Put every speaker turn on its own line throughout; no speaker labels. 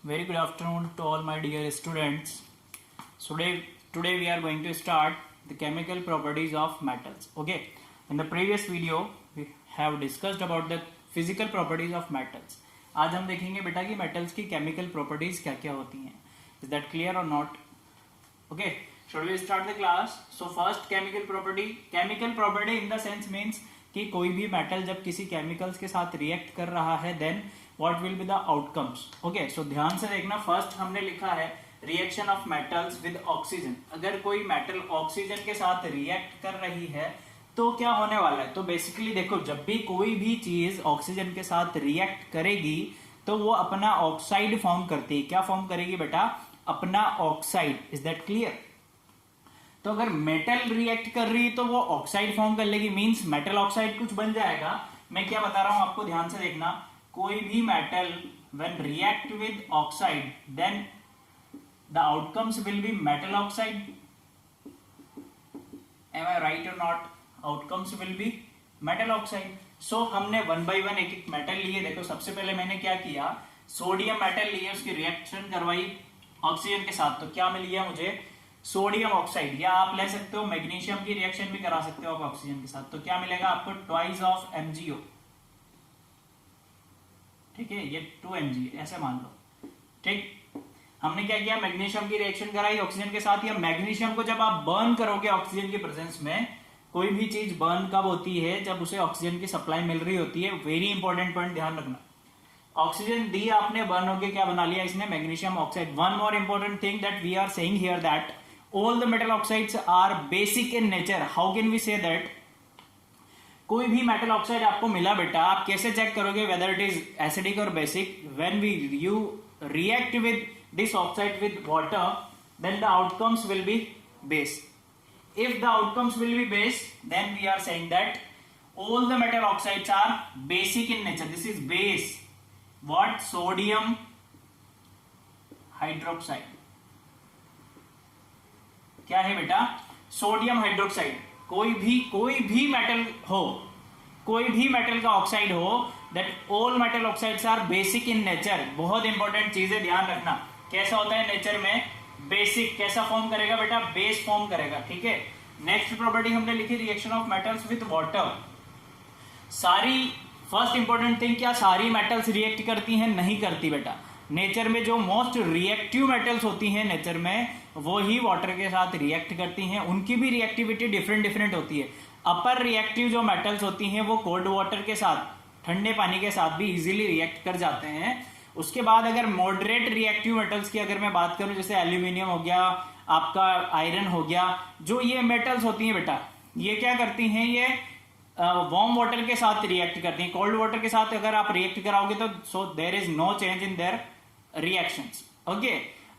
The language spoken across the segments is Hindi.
Very good afternoon to all my dear students. Today we are going to start the chemical properties of metals. Okay. In the previous video we have discussed about the physical properties of metals. आज हम देखेंगे बेटा कि metals की chemical properties क्या क्या होती हैं. Is that clear or not? Okay. Should we start the class? So first chemical property in the sense means कि कोई भी मेटल जब किसी केमिकल्स के साथ रिएक्ट कर रहा है then what will be the outcomes. Okay, so ध्यान से देखना. फर्स्ट हमने लिखा है reaction of metals with oxygen. अगर कोई मेटल ऑक्सीजन के साथ रिएक्ट कर रही है तो क्या होने वाला है. तो बेसिकली देखो, जब भी कोई भी चीज ऑक्सीजन के साथ रिएक्ट करेगी तो वो अपना ऑक्साइड फॉर्म करती है. क्या फॉर्म करेगी बेटा? अपना ऑक्साइड. Is that clear? तो अगर मेटल रिएक्ट कर रही है तो वो ऑक्साइड फॉर्म कर लेगी, मींस मेटल ऑक्साइड कुछ बन जाएगा. मैं क्या बता रहा हूं आपको, ध्यान से देखना. कोई भी metal when react with oxide then the outcomes will be metal oxide. Am I right और not? Outcomes will be metal oxide. So हमने वन बाय वन एक एक मेटल लिए. देखो, सबसे पहले मैंने क्या किया, सोडियम मेटल लिए, उसकी रिएक्शन करवाई ऑक्सीजन के साथ. तो क्या मिल गया मुझे? Sodium oxide. या आप ले सकते हो मैग्नीशियम की रिएक्शन भी करा सकते हो आप ऑक्सीजन के साथ. तो क्या मिलेगा आपको? Twice of MgO. ठीक है, ये 2Mg ऐसे मान लो. ठीक, हमने क्या किया, मैग्नीशियम की रिएक्शन कराई ऑक्सीजन के साथ. या मैग्नीशियम को जब आप बर्न करोगे ऑक्सीजन के प्रेजेंस में, कोई भी चीज बर्न कब होती है? जब उसे ऑक्सीजन की सप्लाई मिल रही होती है. वेरी इंपॉर्टेंट पॉइंट ध्यान रखना. ऑक्सीजन दी आपने, बर्न होके क्या बना लिया इसने? Magnesium oxide. One more important thing that we are saying here that all the metal oxides are basic in nature. How can we say that? कोई भी मेटल ऑक्साइड आपको मिला बेटा, आप कैसे चेक करोगे whether it is acidic or basic? When you react with this oxide with water, then the outcomes will be base. If the outcomes will be base, then we are saying that all the metal oxides are basic in nature. This is base. What? Sodium hydroxide. क्या है बेटा? Sodium hydroxide. कोई भी मेटल हो, कोई भी मेटल का ऑक्साइड हो, that all metal oxides are basic in nature. बहुत इंपॉर्टेंट चीज है, ध्यान रखना. कैसा होता है नेचर में? बेसिक. कैसा फॉर्म करेगा बेटा? बेस फॉर्म करेगा. ठीक है. नेक्स्ट प्रॉपर्टी हमने लिखी reaction of metals with water. सारी फर्स्ट इंपॉर्टेंट थिंग, क्या सारी मेटल्स रिएक्ट करती हैं? नहीं करती बेटा. नेचर में जो मोस्ट रिएक्टिव मेटल्स होती हैं नेचर में, वो ही वाटर के साथ रिएक्ट करती हैं. उनकी भी रिएक्टिविटी डिफरेंट होती है. अपर रिएक्टिव जो मेटल्स होती हैं वो कोल्ड वाटर के साथ, ठंडे पानी के साथ भी इजीली रिएक्ट कर जाते हैं. उसके बाद अगर मॉडरेट रिएक्टिव मेटल्स की अगर मैं बात करूं, जैसे एल्यूमिनियम हो गया, आपका आयरन हो गया, जो ये मेटल्स होती हैं बेटा, ये क्या करती हैं? ये वार्म वाटर के साथ रिएक्ट करती हैं. कोल्ड वाटर के साथ अगर आप रिएक्ट कराओगे तो so there is no change in their reactions. Okay.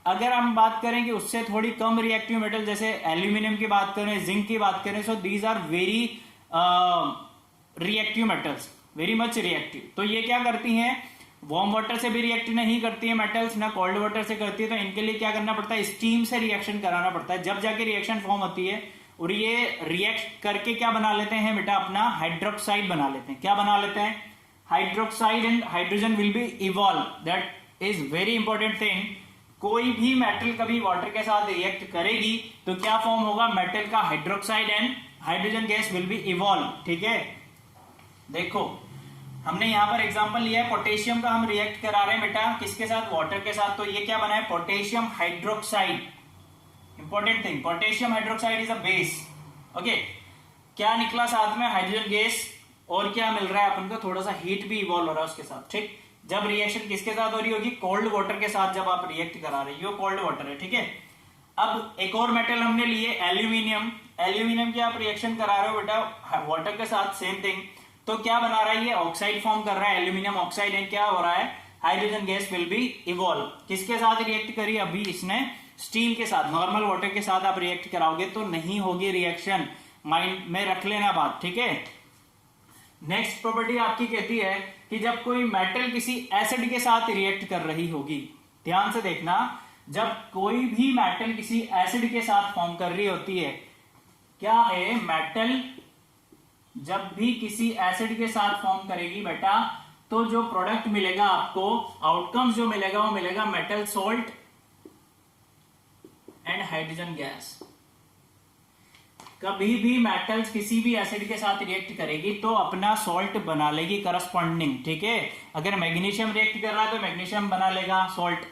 अगर हम बात करें कि उससे थोड़ी कम रिएक्टिव मेटल, जैसे एल्यूमिनियम की बात करें, जिंक की बात करें, so these are very reactive metals, very much reactive. तो ये क्या करती हैं? वार्म वाटर से भी रिएक्ट नहीं करती है मेटल्स, ना कोल्ड वाटर से करती है. तो इनके लिए क्या करना पड़ता है? स्टीम से रिएक्शन कराना पड़ता है, जब जाके रिएक्शन फॉर्म होती है. और ये रिएक्ट करके क्या बना लेते हैं बेटा? अपना हाइड्रोक्साइड बना लेते हैं. क्या बना लेते हैं? Hydroxide. And hydrogen will be evolve. That is very important thing. कोई भी मेटल कभी वाटर के साथ रिएक्ट करेगी तो क्या फॉर्म होगा? मेटल का hydroxide and hydrogen gas will be evolve. ठीक है. देखो, हमने यहां पर एग्जांपल लिया है पोटेशियम का. हम रिएक्ट करा रहे हैं बेटा किसके साथ? वाटर के साथ. तो ये क्या बना है? Potassium hydroxide. Important thing, potassium hydroxide is a base. Okay. क्या निकला साथ में? Hydrogen gas. और क्या मिल रहा है अपन को? थोड़ा सा हीट भी इवॉल्व हो रहा है उसके साथ. ठीक. जब रिएक्शन किसके साथ हो रही होगी? कोल्ड वाटर के साथ. जब आप रिएक्ट करा रही हो, कोल्ड वाटर है. ठीक है. अब एक और मेटल हमने लिए एल्यूमिनियम. एल्यूमिनियम की आप रिएक्शन करा रहे हो बेटा वाटर के साथ, सेम थिंग. तो क्या बना रहा है? ये ऑक्साइड फॉर्म कर रहा है, एल्यूमिनियम ऑक्साइड. एंड क्या हो रहा है? Hydrogen gas will be evolve. किसके साथ रिएक्ट करी अभी इसने? स्टीम के साथ. नॉर्मल वाटर के साथ आप रिएक्ट कराओगे तो नहीं होगी रिएक्शन. माइंड में रख लेना बात. ठीक है. नेक्स्ट प्रॉपर्टी आपकी कहती है कि जब कोई मेटल किसी एसिड के साथ रिएक्ट कर रही होगी, ध्यान से देखना, जब कोई भी मेटल किसी एसिड के साथ फॉर्म कर रही होती है, क्या है? मेटल जब भी किसी एसिड के साथ फॉर्म करेगी बेटा, तो जो प्रोडक्ट मिलेगा आपको, आउटकम्स जो मिलेगा वो मिलेगा metal salt and hydrogen gas. कभी भी मेटल्स किसी भी एसिड के साथ रिएक्ट करेगी तो अपना सॉल्ट बना लेगी करस्पॉन्डिंग, ठीक है। अगर मैग्नीशियम रिएक्ट कर रहा है तो मैग्नीशियम बना लेगा सॉल्ट,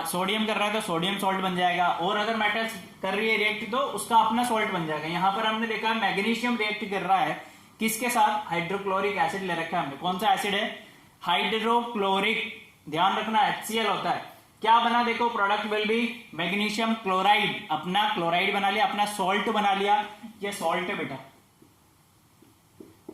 सोडियम कर रहा है तो सोडियम सॉल्ट बन जाएगा, और अगर मेटल्स कर रही है रिएक्ट तो उसका अपना सॉल्ट बन जाएगा। यहां पर हमने देखा मैग्नीशियम रिएक्ट कर रहा है किसके साथ, हाइड्रोक्लोरिक एसिड ले रखा है हमने। कौन सा एसिड है, हाइड्रोक्लोरिक, ध्यान रखना HCl होता है। क्या बना, देखो product will be magnesium chloride, अपना क्लोराइड बना लिया, अपना सॉल्ट बना लिया, ये सॉल्ट है बेटा।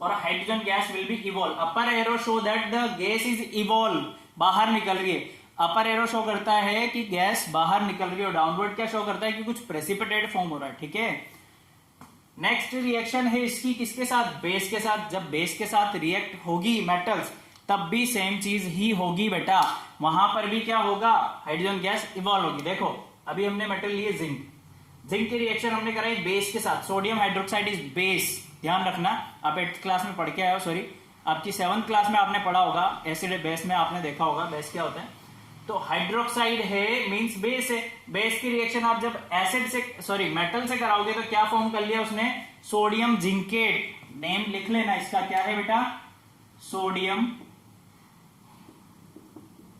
और hydrogen gas will be evolve. Upper arrow show that the gas is evolve, बाहर निकल रही है। अपर एरो शो करता है कि गैस बाहर निकल रही है, और डाउनवर्ड क्या शो करता है कि कुछ प्रेसिपिटेट फॉर्म हो रहा है, ठीक है। नेक्स्ट रिएक्शन है इसकी किसके साथ, बेस के साथ। जब बेस के साथ रिएक्ट होगी मेटल्स तब भी सेम चीज ही होगी बेटा, वहां पर भी क्या होगा, हाइड्रोजन गैस इवॉल्व होगी। देखो अभी हमने मेटल लिए जिंक, जिंक की रिएक्शन हमने कराई बेस के साथ, सोडियम हाइड्रोक्साइड इज बेस। ध्यान रखना, आप 8th क्लास में पढ़ के आए हो, सॉरी आपकी 7th क्लास में आपने पढ़ा होगा, एसिड बेस में आपने देखा होगा बेस क्या होता है। तो हाइड्रोक्साइड है मींस बेस है। बेस की रिएक्शन आप जब एसिड से, सॉरी मेटल से कराओगे तो क्या फॉर्म कर लिया उसने, सोडियम जिंकेट। नेम लिख लेना इसका, क्या है बेटा, सोडियम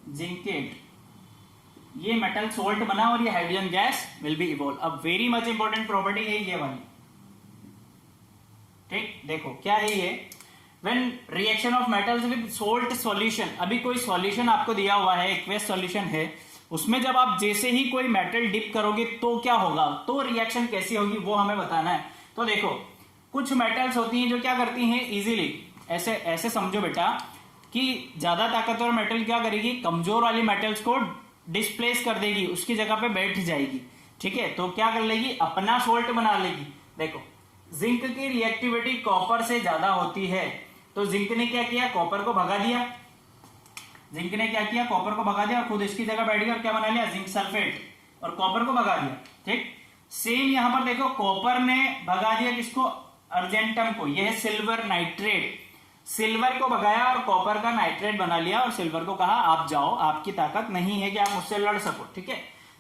जिंकेट। ये मेटल सोल्ट बना और ये hydrogen gas will be evolve. अब वेरी मच इंपॉर्टेंट प्रॉपर्टी है ये वाली, ठीक। देखो क्या है ये, when reaction of metals with salt solution. अभी कोई सॉल्यूशन आपको दिया हुआ है, एक्वेस सॉल्यूशन है, उसमें जब आप जैसे ही कोई मेटल डिप करोगे तो क्या होगा, तो रिएक्शन कैसी होगी वो हमें बताना है। तो देखो कुछ मेटल्स होती हैं जो क्या करती हैं इजीली, ऐसे ऐसे समझो बेटा कि ज्यादा ताकतवर मेटल क्या करेगी, कमजोर वाली मेटल्स को डिस्प्लेस कर देगी, उसकी जगह पे बैठ जाएगी, ठीक है। तो क्या कर लेगी, अपना सोल्ट बना लेगी। देखो जिंक की रिएक्टिविटी कॉपर से ज्यादा होती है, तो जिंक ने क्या किया, कॉपर को भगा दिया, जिंक ने क्या किया, कॉपर को भगा दिया और खुद इसकी जगह बैठ गया और क्या बना लिया, जिंक सल्फेट, और कॉपर को भगा दिया, ठीक। सेम यहां पर देखो कॉपर ने भगा दिया किसको, अर्जेंटम को, यह है सिल्वर नाइट्रेट। सिल्वर को भगाया और कॉपर का नाइट्रेट बना लिया और सिल्वर को कहा आप जाओ, आपकी ताकत नहीं है कि आप मुझसे लड़ सको, ठीक है।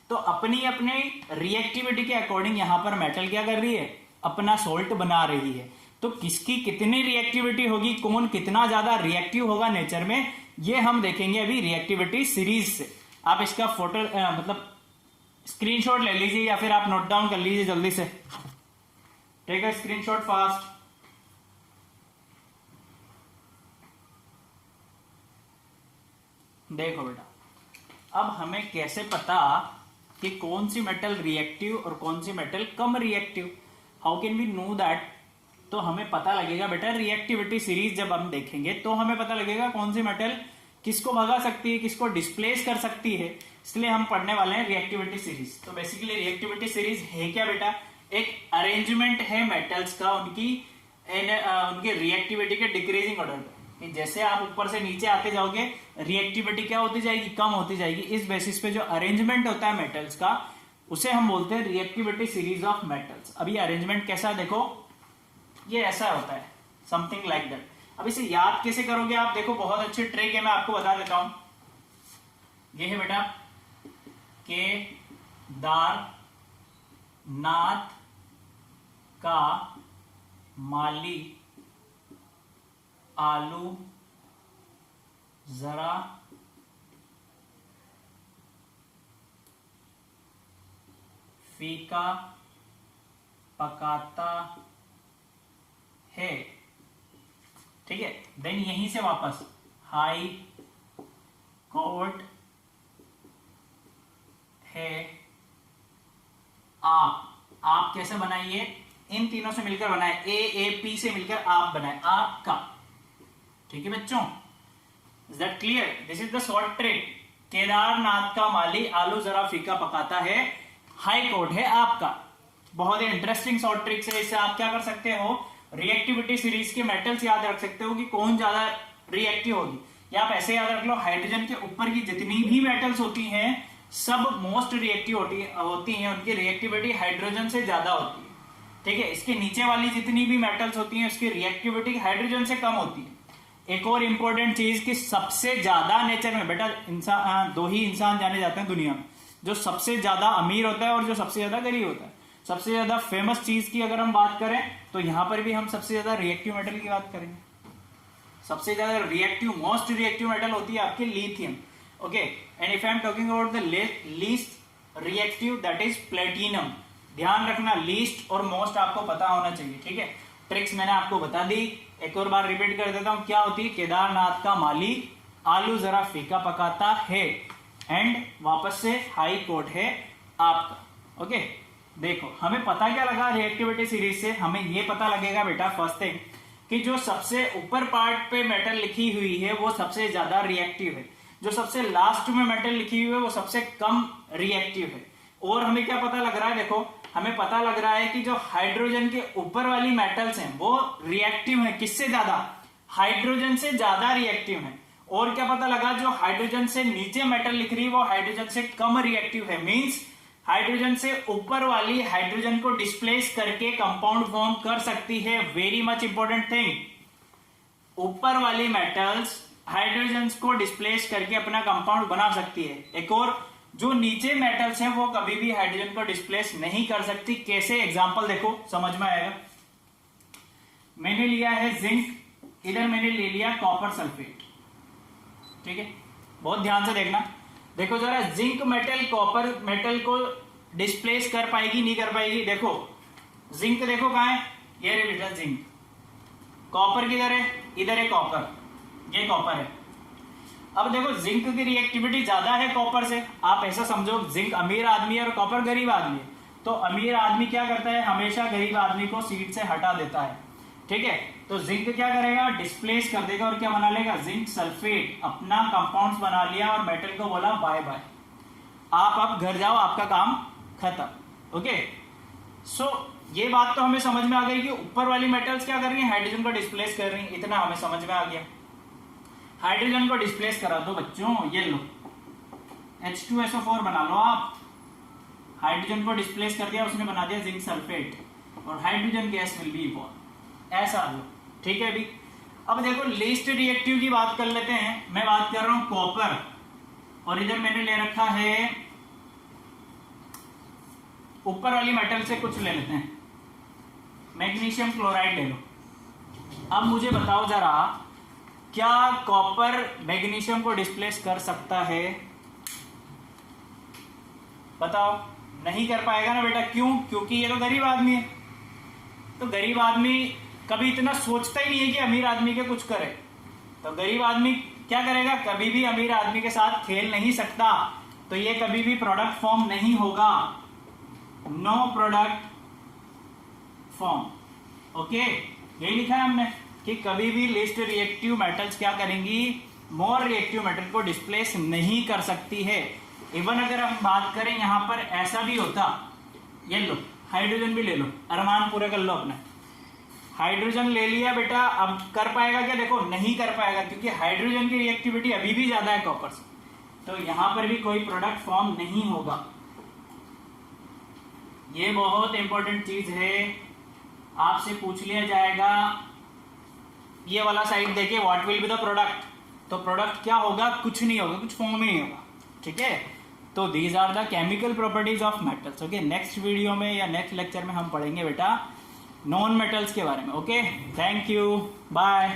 तो अपनी अपने रिएक्टिविटी के अकॉर्डिंग यहां पर मेटल क्या कर रही है, अपना सोल्ट बना रही है। तो किसकी कितनी रिएक्टिविटी होगी, कौन कितना ज्यादा रिएक्टिव होगा नेचर में, ये हम देखेंगे अभी रिएक्टिविटी सीरीज से। आप इसका फोटो मतलब स्क्रीनशॉट ले लीजिए या फिर आप नोट डाउन कर लीजिए जल्दी से, टेक अ स्क्रीनशॉट फास्ट। देखो बेटा अब हमें कैसे पता कि कौन सी मेटल रिएक्टिव और कौन सी मेटल कम reactive, how can we know that. तो हमें पता लगेगा बेटा रिएक्टिविटी सीरीज जब हम देखेंगे तो हमें पता लगेगा कौन सी मेटल किसको भगा सकती है, किसको डिस्प्लेस कर सकती है, इसलिए हम पढ़ने वाले हैं रिएक्टिविटी सीरीज। तो बेसिकली रिएक्टिविटी सीरीज है क्या बेटा, एक अरेंजमेंट है मेटल्स का उनकी उनके रिएक्टिविटी के डिक्रीजिंग ऑर्डर पे, कि जैसे आप ऊपर से नीचे आते जाओगे रिएक्टिविटी क्या होती जाएगी, कम होती जाएगी। इस बेसिस पे जो अरेंजमेंट होता है मेटल्स का उसे हम बोलते हैं रिएक्टिविटी सीरीज ऑफ मेटल्स। अब ये अरेंजमेंट कैसा है, देखो ये ऐसा होता है, समथिंग लाइक दैट। अब इसे याद कैसे करोगे आप, देखो बहुत अच्छी ट्रिक है, मैं आपको बता देता हूं। ये है बेटा केदारनाथ का माली आलू जरा फीका पकाता है, ठीक है। देन यहीं से वापस हाई कोर्ट है आप कैसे बनाइए, इन तीनों से मिलकर बनाए, ए पी से मिलकर आप बनाए, आपका, ठीक है बच्चों। Is that clear, this is the short trick. Kedarnath का माली आलू जरा फीका पकाता है, हाई कोर्ट है आपका। बहुत ही इंटरेस्टिंग शॉर्ट ट्रिक्स है, इससे आप क्या कर सकते हो, रिएक्टिविटी सीरीज के मेटल्स याद रख सकते हो कि कौन ज्यादा रिएक्टिव होगी। या आप ऐसे याद रख लो, हाइड्रोजन के ऊपर की जितनी भी मेटल्स होती हैं सब मोस्ट रिएक्टिव होती हैं, उनकी रिएक्टिविटी हाइड्रोजन से ज्यादा होती है, ठीक है। इसके नीचे वाली जितनी भी मेटल्स होती हैं उसकी रिएक्टिविटी हाइड्रोजन से कम होती है। एक और इंपॉर्टेंट चीज कि सबसे ज्यादा नेचर में बेटा इंसान, दो ही इंसान जाने जाते हैं दुनिया में, जो सबसे ज्यादा अमीर होता है और जो सबसे ज्यादा गरीब होता है। सबसे ज्यादा फेमस चीज की अगर हम बात करें तो यहां पर भी हम सबसे ज्यादा रिएक्टिव मेटल की बात करेंगे। सबसे ज्यादा रिएक्टिव, मोस्ट रिएक्टिव मेटल होती है आपकी lithium. Okay, and if I am talking about the least reactive that is platinum. ध्यान रखना, लीस्ट और मोस्ट आपको पता होना चाहिए, ठीक है। ट्रिक्स मैंने आपको बता दी, एक और बार रिपीट कर देता हूं। क्या होती है? केदारनाथ का माली आलू जरा फीका पकाता है, एंड वापस से हाई कोर्ट है आपका। ओके, देखो हमें पता क्या लगा रिएक्टिविटी सीरीज से? हमें ये पता लगेगा बेटा फर्स्ट थिंग कि जो सबसे ऊपर पार्ट पे मेटल लिखी हुई है वो सबसे ज्यादा रिएक्टिव है, जो सबसे लास्ट में मेटल लिखी हुई है वो सबसे कम रिएक्टिव है। और हमें क्या पता लग रहा है? देखो हमें पता लग रहा है कि जो हाइड्रोजन के ऊपर वाली मेटल्स हैं वो रिएक्टिव हैं। किससे ज्यादा? हाइड्रोजन से ज्यादा रिएक्टिव हैं। और क्या पता लगा? जो हाइड्रोजन से नीचे मेटल लिख रही है वो हाइड्रोजन से कम रिएक्टिव है। मींस हाइड्रोजन से ऊपर वाली हाइड्रोजन को डिस्प्लेस करके कंपाउंड फॉर्म कर सकती है। वेरी मच इंपॉर्टेंट थिंग, ऊपर वाली मेटल्स हाइड्रोजन को डिस्प्लेस करके अपना कंपाउंड बना सकती है। एक और, जो नीचे मेटल्स हैं वो कभी भी हाइड्रोजन को डिस्प्लेस नहीं कर सकती। कैसे? एग्जांपल देखो, समझ में आएगा। मैंने लिया है जिंक, इधर मैंने ले लिया कॉपर सल्फेट, ठीक है। बहुत ध्यान से देखना, देखो जरा, जिंक मेटल कॉपर मेटल को डिस्प्लेस कर पाएगी? नहीं कर पाएगी। देखो जिंक, देखो कहां है? ये रे बेटा जिंक। कॉपर किधर है? इधर है कॉपर, ये कॉपर है। अब देखो जिंक की रिएक्टिविटी ज्यादा है कॉपर से। आप ऐसा समझो, जिंक अमीर आदमी है और कॉपर गरीब आदमी है। तो अमीर आदमी क्या करता है? हमेशा गरीब आदमी को सीट से हटा देता है, ठीक है। तो जिंक क्या करेगा? डिस्प्लेस कर देगा और क्या बना लेगा? Zinc sulphate. अपना कंपाउंड्स बना लिया और मेटल को बोला बाय बाय, आप अब घर जाओ, आपका काम खत्म। ओके, सो ये बात तो हमें समझ में आ गई कि ऊपर वाली मेटल्स क्या कर रही है? हाइड्रोजन को डिस्प्लेस कर रही है। इतना हमें समझ में आ गया। हाइड्रोजन को डिस्प्लेस करा दो बच्चों, ये लो H2SO4 बना लो आप। हाइड्रोजन को डिस्प्लेस कर दिया, उसने बना दिया जिंक सल्फेट, और hydrogen gas will be born. ऐसा लो, ठीक है। अभी अब देखो लीस्ट रिएक्टिव की बात कर लेते हैं। मैं बात कर रहा हूं कॉपर, और इधर मैंने ले रखा है ऊपर वाली मेटल से कुछ ले लेते हैं, मैग्नीशियम क्लोराइड ले लो। अब मुझे बताओ जरा, क्या कॉपर मैग्नीशियम को डिस्प्लेस कर सकता है? बताओ। नहीं कर पाएगा ना बेटा। क्यों? क्योंकि ये तो गरीब आदमी है। तो गरीब आदमी कभी इतना सोचता ही नहीं है कि अमीर आदमी के कुछ करे। तो गरीब आदमी क्या करेगा? कभी भी अमीर आदमी के साथ खेल नहीं सकता। तो ये कभी भी प्रोडक्ट फॉर्म नहीं होगा। No product form. ओके, यही लिखा है हमने कि कभी भी लिस्ट रिएक्टिव मेटल्स क्या करेंगी? मोर रिएक्टिव मेटल को डिस्प्लेस नहीं कर सकती है। इवन अगर हम बात करें यहां पर ऐसा भी होता, ये लो हाइड्रोजन भी ले लो, अरमान पूरे कर लो अपना। हाइड्रोजन ले लिया बेटा, अब कर पाएगा क्या? देखो नहीं कर पाएगा, क्योंकि हाइड्रोजन की रिएक्टिविटी अभी भी ज्यादा है कॉपर से। तो यहां पर भी कोई प्रोडक्ट फॉर्म नहीं होगा। ये बहुत इंपॉर्टेंट चीज है, आपसे पूछ लिया जाएगा। ये वाला साइड देखिए, what will be the product. तो प्रोडक्ट क्या होगा? कुछ नहीं होगा, कुछ फॉर्म ही नहीं होगा, ठीक है। तो these are the chemical properties of metals. Okay, next video में या नेक्स्ट लेक्चर में हम पढ़ेंगे बेटा नॉन मेटल्स के बारे में। Okay, thank you, bye.